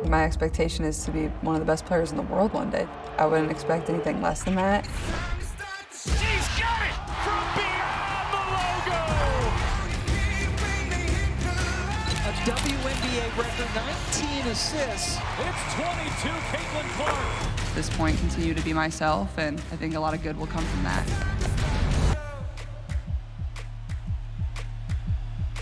My expectation is to be one of the best players in the world one day. I wouldn't expect anything less than that. She's got it from beyond the logo. A WNBA record 19 assists. It's 22, Caitlin Clark. At this point, continue to be myself, and I think a lot of good will come from that.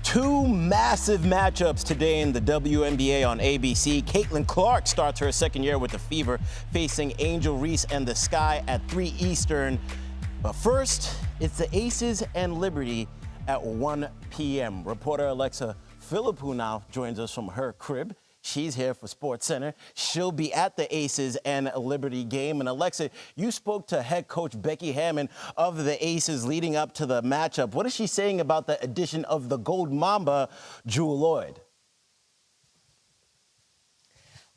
Two massive matchups today in the WNBA on ABC. Caitlin Clark starts her second year with the Fever, facing Angel Reese and the Sky at 3 Eastern. But first, it's the Aces and Liberty at 1 p.m. Reporter Alexa Philippou now joins us from her crib. She's here for SportsCenter. She'll be at the Aces and Liberty game. And Alexa, you spoke to head coach Becky Hammon of the Aces leading up to the matchup. What is she saying about the addition of the Gold Mamba, Jewell Lloyd?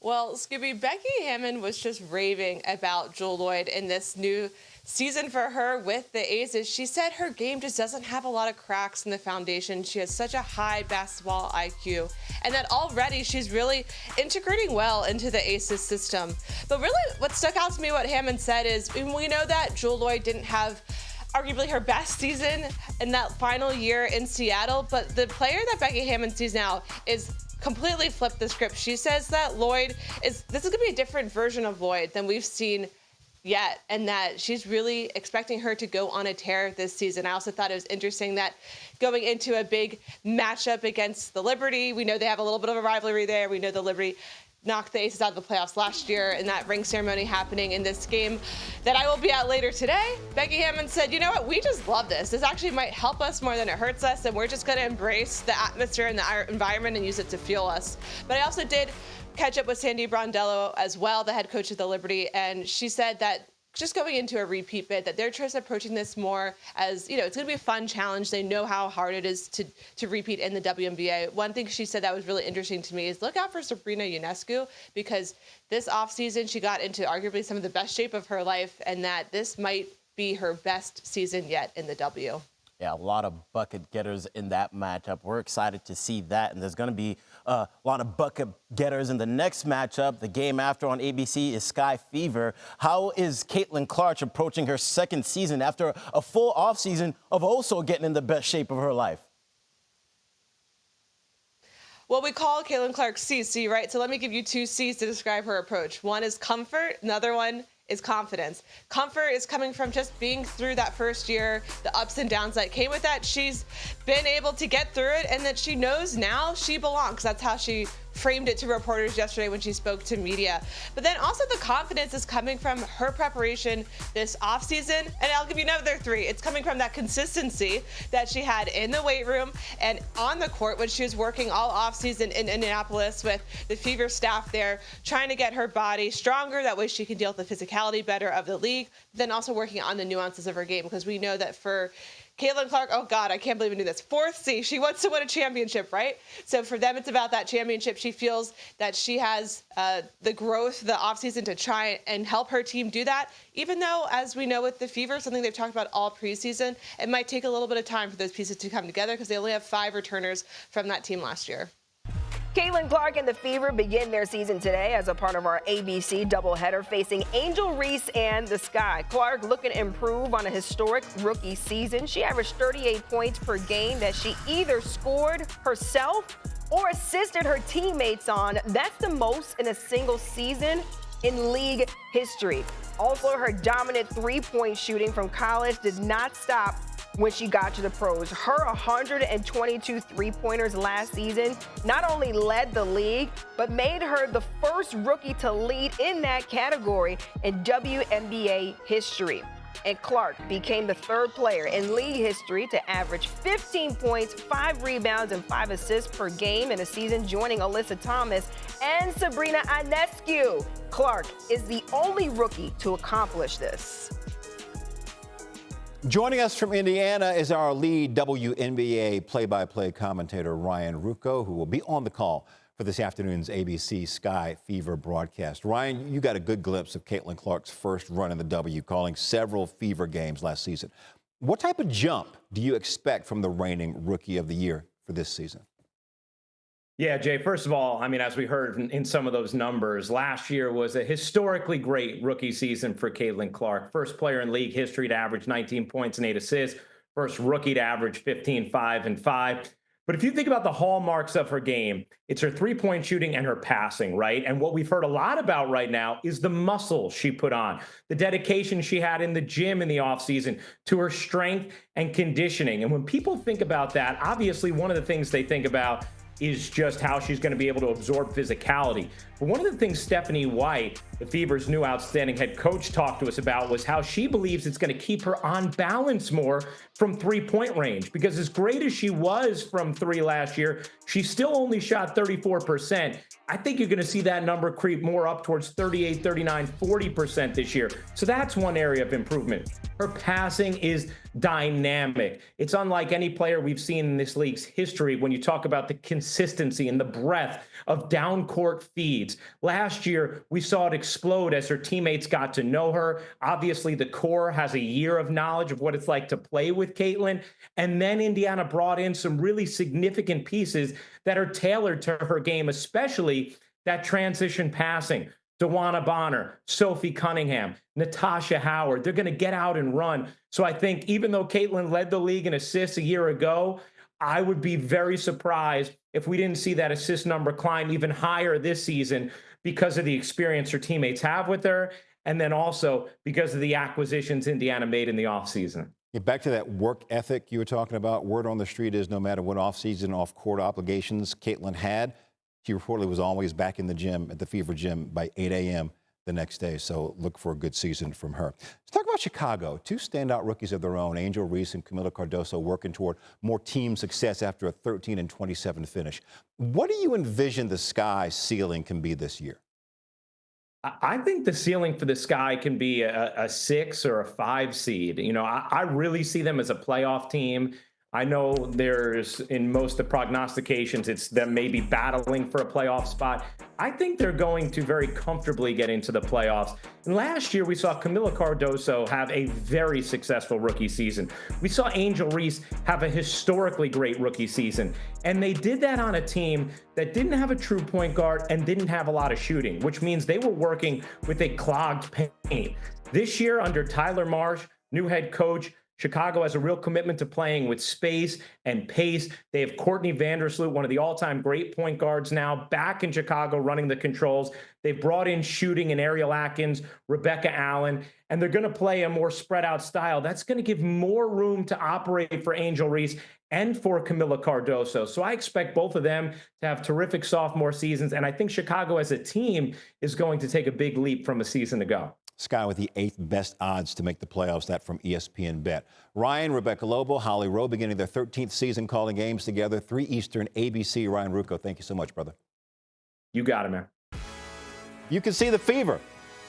Well, Scooby, Becky Hammon was just raving about Jewell Lloyd in this new season for her with the Aces. She said her game just doesn't have a lot of cracks in the foundation. She has such a high basketball IQ, and that already she's really integrating well into the Aces system. But really what stuck out to me, what Hammon said, is we know that Jewell Lloyd didn't have arguably her best season in that final year in Seattle, but the player that Becky Hammon sees now is completely flipped the script. She says that this is gonna be a different version of Lloyd than we've seen yet, and that she's really expecting her to go on a tear this season. I also thought it was interesting that going into a big matchup against the Liberty, we know they have a little bit of a rivalry there. We know the Liberty knocked the Aces out of the playoffs last year, and that ring ceremony happening in this game that I will be at later today. Becky Hammon said, you know what, we just love this. This actually might help us more than it hurts us, and we're just gonna embrace the atmosphere and the environment and use it to fuel us. But I also did catch up with Sandy Brondello as well, the head coach of the Liberty, and she said that just going into a repeat bid, that they're just approaching this more as, you know, it's going to be a fun challenge. They know how hard it is to repeat in the WNBA. One thing she said that was really interesting to me is look out for Sabrina Ionescu, because this offseason she got into arguably some of the best shape of her life, and that this might be her best season yet in the W. Yeah, a lot of bucket getters in that matchup. We're excited to see that, and there's going to be a lot of bucket getters in the next matchup. The game after on ABC is Sky Fever. How is Caitlin Clark approaching her second season after a full offseason of also getting in the best shape of her life? Well, we call Caitlin Clark CC, right? So let me give you 2 C's to describe her approach. One is comfort, another one is confidence. Comfort is coming from just being through that first year, the ups and downs that came with that. She's been able to get through it, and that she knows now she belongs. That's how she framed it to reporters yesterday when she spoke to media. But then also the confidence is coming from her preparation this offseason. And I'll give you another 3. It's coming from that consistency that she had in the weight room and on the court when she was working all offseason in Indianapolis with the Fever staff there, trying to get her body stronger. That way she can deal with the physicality better of the league. Then also working on the nuances of her game, because we know that for Caitlin Clark, oh God, I can't believe I knew this. 4th C, she wants to win a championship, right? So for them, it's about that championship. She feels that she has the growth, the offseason to try and help her team do that, even though, as we know with the Fever, something they've talked about all preseason, it might take a little bit of time for those pieces to come together because they only have 5 returners from that team last year. Caitlin Clark and the Fever begin their season today as a part of our ABC doubleheader, facing Angel Reese and the Sky. Clark looking to improve on a historic rookie season. She averaged 38 points per game that she either scored herself or assisted her teammates on. That's the most in a single season in league history. Also, her dominant three-point shooting from college did not stop when she got to the pros. Her 122 three-pointers last season not only led the league, but made her the first rookie to lead in that category in WNBA history. And Clark became the 3rd player in league history to average 15 points, 5 rebounds, and 5 assists per game in a season, joining Alyssa Thomas and Sabrina Ionescu. Clark is the only rookie to accomplish this. Joining us from Indiana is our lead WNBA play-by-play commentator, Ryan Ruocco, who will be on the call for this afternoon's ABC Sky Fever broadcast. Ryan, you got a good glimpse of Caitlin Clark's first run in the W, calling several Fever games last season. What type of jump do you expect from the reigning Rookie of the Year for this season? Yeah, Jay, first of all, I mean, as we heard in some of those numbers, last year was a historically great rookie season for Caitlin Clark. First player in league history to average 19 points and 8 assists. First rookie to average 15, 5, and 5. But if you think about the hallmarks of her game, it's her three-point shooting and her passing, right? And what we've heard a lot about right now is the muscle she put on, the dedication she had in the gym in the offseason to her strength and conditioning. And when people think about that, obviously one of the things they think about is just how she's going to be able to absorb physicality. But one of the things Stephanie White, the Fever's new outstanding head coach, talked to us about was how she believes it's going to keep her on balance more from three-point range. Because as great as she was from three last year, she still only shot 34%. I think you're going to see that number creep more up towards 38, 39, 40% this year. So that's one area of improvement. Her passing is dynamic. It's unlike any player we've seen in this league's history when you talk about the consistency and the breadth of down-court feeds. Last year, we saw it explode as her teammates got to know her. Obviously, the core has a year of knowledge of what it's like to play with Caitlin. And then Indiana brought in some really significant pieces that are tailored to her game, especially that transition passing. DeWanna Bonner, Sophie Cunningham, Natasha Howard, they're going to get out and run. So I think even though Caitlin led the league in assists a year ago, I would be very surprised if we didn't see that assist number climb even higher this season because of the experience her teammates have with her, and then also because of the acquisitions Indiana made in the offseason. Yeah, back to that work ethic you were talking about. Word on the street is no matter what offseason, off-court obligations Caitlin had, she reportedly was always back in the gym at the Fever gym by 8 a.m. the next day. So look for a good season from her. Let's talk about Chicago. Two standout rookies of their own, Angel Reese and Kamilla Cardoso, working toward more team success after a 13-27 finish. What do you envision the Sky ceiling can be this year? I think the ceiling for the Sky can be a 6 or a 5 seed. You know, I really see them as a playoff team. I know there's, in most of the prognostications, it's them maybe battling for a playoff spot. I think they're going to very comfortably get into the playoffs. And last year, we saw Kamilla Cardoso have a very successful rookie season. We saw Angel Reese have a historically great rookie season. And they did that on a team that didn't have a true point guard and didn't have a lot of shooting, which means they were working with a clogged paint. This year, under Tyler Marsh, new head coach, Chicago has a real commitment to playing with space and pace. They have Courtney Vandersloot, one of the all-time great point guards now, back in Chicago running the controls. They've brought in shooting and Ariel Atkins, Rebecca Allen, and they're going to play a more spread-out style. That's going to give more room to operate for Angel Reese and for Kamilla Cardoso. So I expect both of them to have terrific sophomore seasons, and I think Chicago as a team is going to take a big leap from a season ago. Sky with the 8th best odds to make the playoffs, that from ESPN Bet. Ryan, Rebecca Lobo, Holly Rowe beginning their 13th season calling games together, 3 Eastern, ABC. Ryan Ruocco, thank you so much, brother. You got it, man. You can see the Fever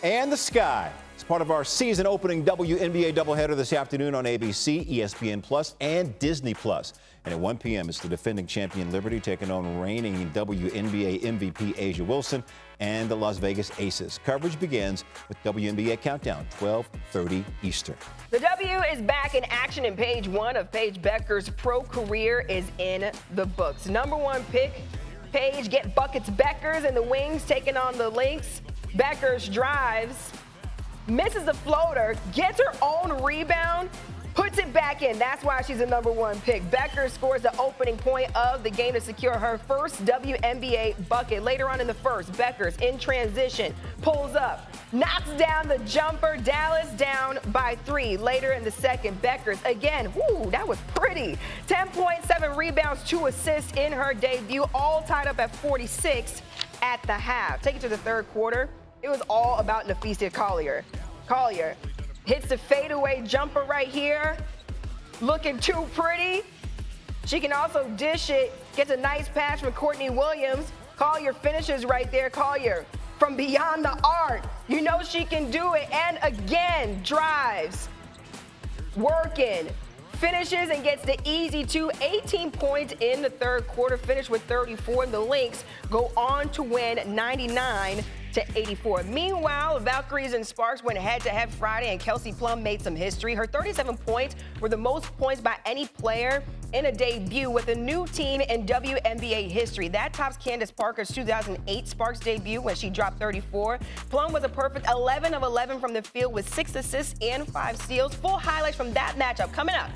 and the Sky. It's part of our season opening WNBA doubleheader this afternoon on ABC, ESPN Plus, and Disney Plus. And at 1 p.m., it's the defending champion Liberty taking on reigning WNBA MVP A'ja Wilson and the Las Vegas Aces. Coverage begins with WNBA Countdown, 12:30 Eastern. The W is back in action, and page 1 of Paige Bueckers' pro career is in the books. Number 1 pick, Paige get buckets Bueckers and the Wings taking on the Lynx. Bueckers drives, misses the floater, gets her own rebound, puts it back in. That's why she's the number 1 pick. Bueckers scores the opening point of the game to secure her first WNBA bucket. Later on in the first, Bueckers in transition, pulls up, knocks down the jumper. Dallas down by 3. Later in the second, Bueckers again. Woo, that was pretty. 10 points, 7 rebounds, 2 assists in her debut, all tied up at 46 at the half. Take it to the third quarter. It was all about Napheesa Collier. Collier hits the fadeaway jumper right here. Looking too pretty. She can also dish it. Gets a nice pass from Courtney Williams. Collier finishes right there. Collier from beyond the arc. You know she can do it. And again, drives. Working. Finishes and gets the easy 2. 18 points in the third quarter. Finished with 34. And the Lynx go on to win 99-89. to 84. Meanwhile, Valkyries and Sparks went head-to-head Friday, and Kelsey Plum made some history. Her 37 points were the most points by any player in a debut with a new team in WNBA history. That tops Candace Parker's 2008 Sparks debut when she dropped 34. Plum was a perfect 11 of 11 from the field with 6 assists and 5 steals. Full highlights from that matchup coming up